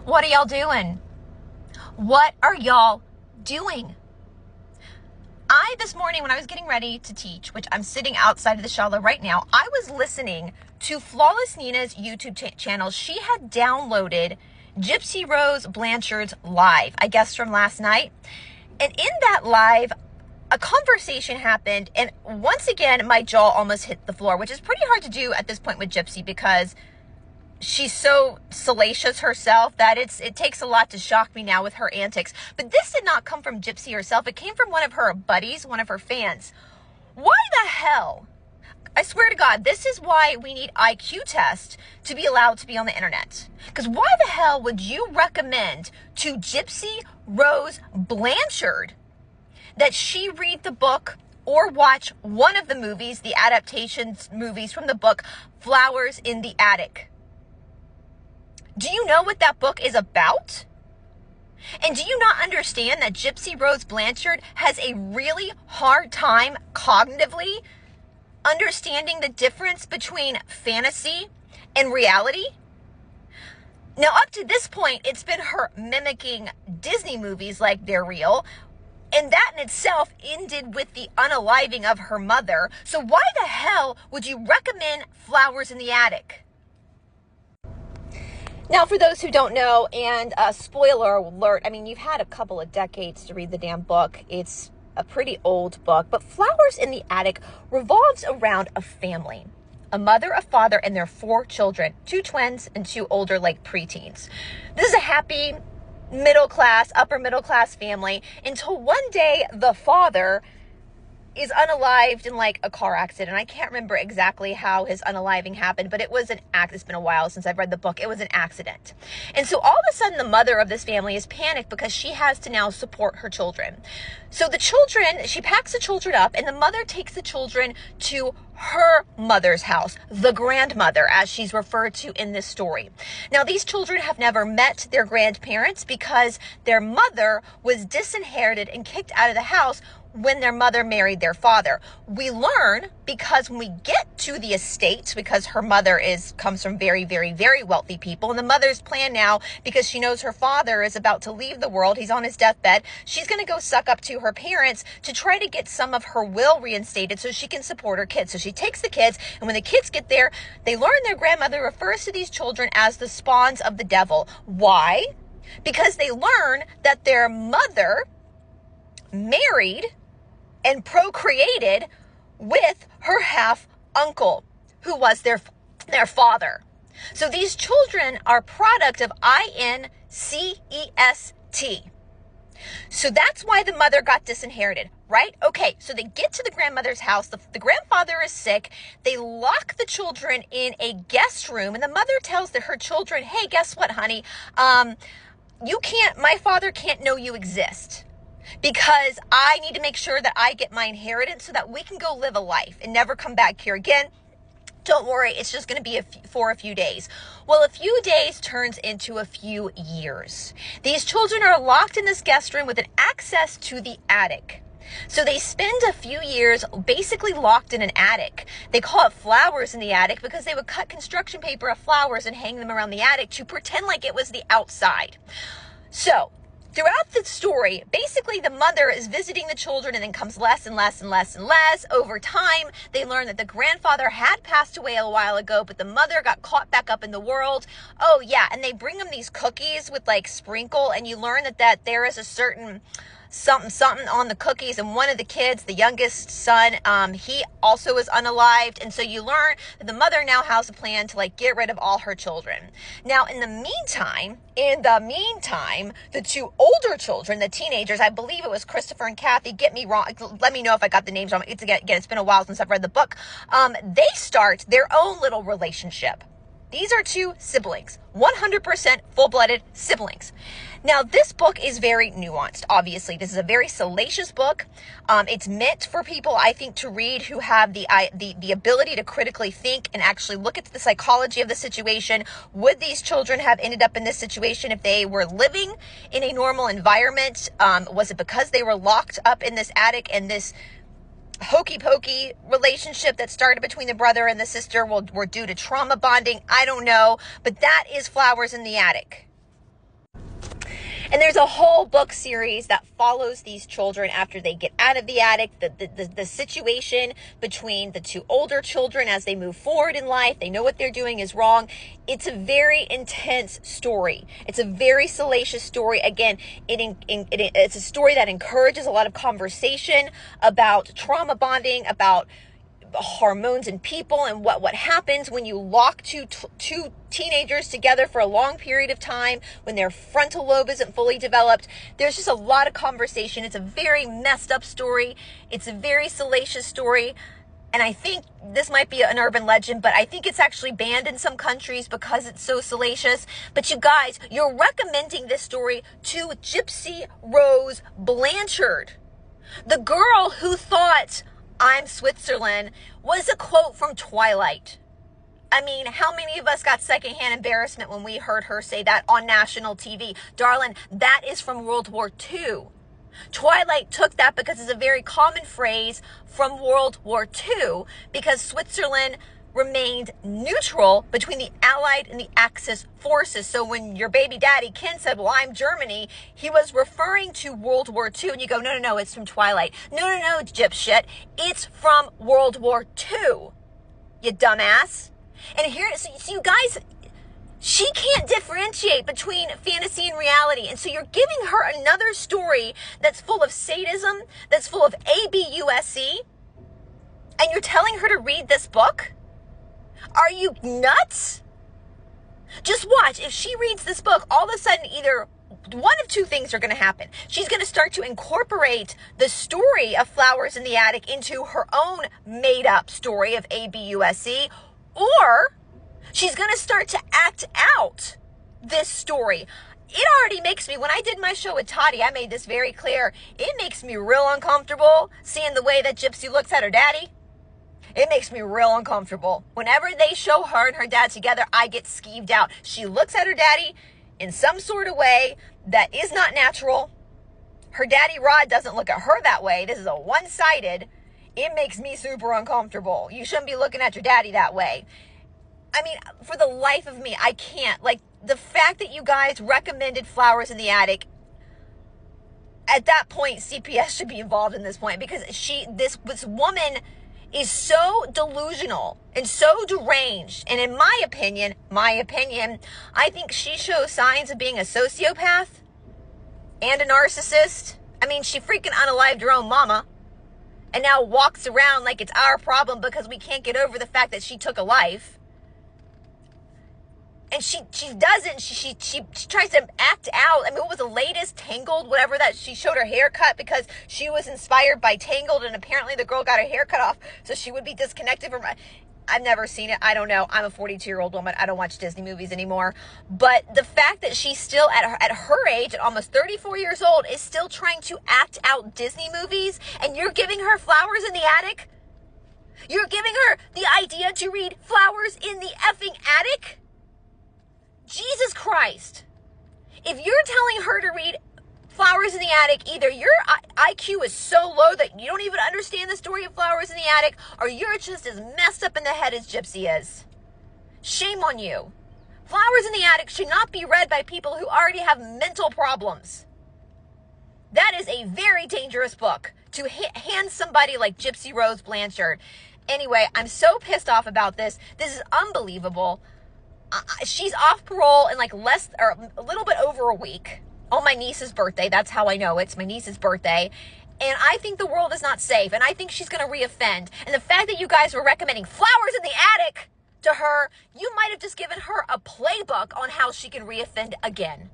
What are y'all doing? What are y'all doing? This morning when I was getting ready to teach, which I'm sitting outside of the shala right now, I was listening to Flawless Nina's YouTube channel. She had downloaded Gypsy Rose Blanchard's live, I guess from last night. And in that live, a conversation happened. And once again, my jaw almost hit the floor, which is pretty hard to do at this point with Gypsy because she's so salacious herself that it takes a lot to shock me now with her antics. But this did not come from Gypsy herself. It came from one of her buddies, one of her fans. Why the hell? I swear to God, this is why we need IQ tests to be allowed to be on the internet. Because why the hell would you recommend to Gypsy Rose Blanchard that she read the book or watch one of the movies, the adaptations movies from the book, Flowers in the Attic? Do you know what that book is about? And do you not understand that Gypsy Rose Blanchard has a really hard time cognitively understanding the difference between fantasy and reality? Now, up to this point, it's been her mimicking Disney movies like they're real, and that in itself ended with the unaliving of her mother. So why the hell would you recommend Flowers in the Attic? Now, for those who don't know, and spoiler alert, I mean, you've had a couple of decades to read the damn book. It's a pretty old book, but Flowers in the Attic revolves around a family, a mother, a father, and their 4 children, 2 twins and 2 older, like preteens. This is a happy middle class, upper middle class family until one day the father is unalived in like a car accident. I can't remember exactly how his unaliving happened, but it was an act. It's been a while since I've read the book. It was an accident. And so all of a sudden the mother of this family is panicked because she has to now support her children. So the children, she packs the children up and the mother takes the children to her mother's house, the grandmother, as she's referred to in this story. Now, these children have never met their grandparents because their mother was disinherited and kicked out of the house when their mother married their father. We learn because when we get to the estate, because her mother comes from very, very, very wealthy people, and the mother's plan now, because she knows her father is about to leave the world, he's on his deathbed, she's going to go suck up to her parents to try to get some of her will reinstated so she can support her kids. So she takes the kids, and when the kids get there, they learn their grandmother refers to these children as the spawns of the devil. Why? Because they learn that their mother married and procreated with her half uncle, who was their father. So these children are product of incest. So that's why the mother got disinherited, right? Okay, so they get to the grandmother's house. The grandfather is sick. They lock the children in a guest room, and the mother tells her children, hey, guess what, honey? My father can't know you exist, because I need to make sure that I get my inheritance so that we can go live a life and never come back here again. Don't worry, it's just going to be for a few days. Well, a few days turns into a few years. These children are locked in this guest room with an access to the attic. So they spend a few years basically locked in an attic. They call it Flowers in the Attic because they would cut construction paper of flowers and hang them around the attic to pretend like it was the outside. So throughout the story, basically the mother is visiting the children and then comes less and less and less and less. Over time, they learn that the grandfather had passed away a while ago, but the mother got caught back up in the world. Oh yeah, and they bring them these cookies with like sprinkle, and you learn that there is a certain something on the cookies, and one of the kids, the youngest son, he also is unalived, and so you learn that the mother now has a plan to like get rid of all her children. Now, in the meantime, the 2 older children, the teenagers, I believe it was Christopher and Kathy, get me wrong, let me know if I got the names wrong. It's been a while since I've read the book. They start their own little relationship. These are 2 siblings, 100% full-blooded siblings. Now, this book is very nuanced, obviously. This is a very salacious book. It's meant for people, I think, to read who have the ability to critically think and actually look at the psychology of the situation. Would these children have ended up in this situation if they were living in a normal environment? Was it because they were locked up in this attic and this hokey pokey relationship that started between the brother and the sister were due to trauma bonding? I don't know, but that is Flowers in the Attic. And there's a whole book series that follows these children after they get out of the attic, the situation between the two older children as they move forward in life. They know what they're doing is wrong. It's a very intense story. It's a very salacious story. Again, it's a story that encourages a lot of conversation about trauma bonding, about hormones in people, and what happens when you lock two teenagers together for a long period of time when their frontal lobe isn't fully developed. There's just a lot of conversation. It's a very messed up story. It's a very salacious story. And I think this might be an urban legend, but I think it's actually banned in some countries because it's so salacious. But you guys, you're recommending this story to Gypsy Rose Blanchard. The girl who thought "I'm Switzerland" was a quote from Twilight. I mean, how many of us got secondhand embarrassment when we heard her say that on national TV? Darling, that is from World War II. Twilight took that because it's a very common phrase from World War II, because Switzerland remained neutral between the Allied and the Axis forces. So when your baby daddy Ken said, "Well, I'm Germany," he was referring to World War II. And you go, no, it's from Twilight. No, dipshit. It's from World War II, you dumbass. And here, so you guys, she can't differentiate between fantasy and reality. And so you're giving her another story that's full of sadism, that's full of ABUSE, and you're telling her to read this book? Are you nuts? Just watch. If she reads this book, all of a sudden either one of two things are going to happen. She's going to start to incorporate the story of Flowers in the Attic into her own made-up story of ABUSE, or she's going to start to act out this story. It already makes me, when I did my show with Toddy, I made this very clear. It makes me real uncomfortable seeing the way that Gypsy looks at her daddy. It makes me real uncomfortable. Whenever they show her and her dad together, I get skeeved out. She looks at her daddy in some sort of way that is not natural. Her daddy Rod doesn't look at her that way. This is a one-sided. It makes me super uncomfortable. You shouldn't be looking at your daddy that way. I mean, for the life of me, I can't. Like, the fact that you guys recommended Flowers in the Attic, at that point, CPS should be involved in this point, because this woman is so delusional and so deranged. And in my opinion, I think she shows signs of being a sociopath and a narcissist. I mean, she freaking unalived her own mama and now walks around like it's our problem because we can't get over the fact that she took a life. And she doesn't, she tries to act out. I mean, what was the latest? Tangled, whatever that, she showed her haircut because she was inspired by Tangled, and apparently the girl got her hair cut off so she would be disconnected from, I've never seen it. I don't know. I'm a 42-year-old woman. I don't watch Disney movies anymore. But the fact that she's still at her age, at almost 34 years old, is still trying to act out Disney movies, and you're giving her Flowers in the Attic? You're giving her the idea to read Flowers in the effing Attic? Jesus Christ. If you're telling her to read Flowers in the Attic, either your IQ is so low that you don't even understand the story of Flowers in the Attic, or you're just as messed up in the head as Gypsy is. Shame on you. Flowers in the Attic should not be read by people who already have mental problems. That is a very dangerous book to hand somebody like Gypsy Rose Blanchard. Anyway, I'm so pissed off about this. This is unbelievable. She's off parole in like a little bit over a week on my niece's birthday. That's how I know it's my niece's birthday. And I think the world is not safe. And I think she's going to reoffend. And the fact that you guys were recommending Flowers in the Attic to her, you might have just given her a playbook on how she can reoffend again.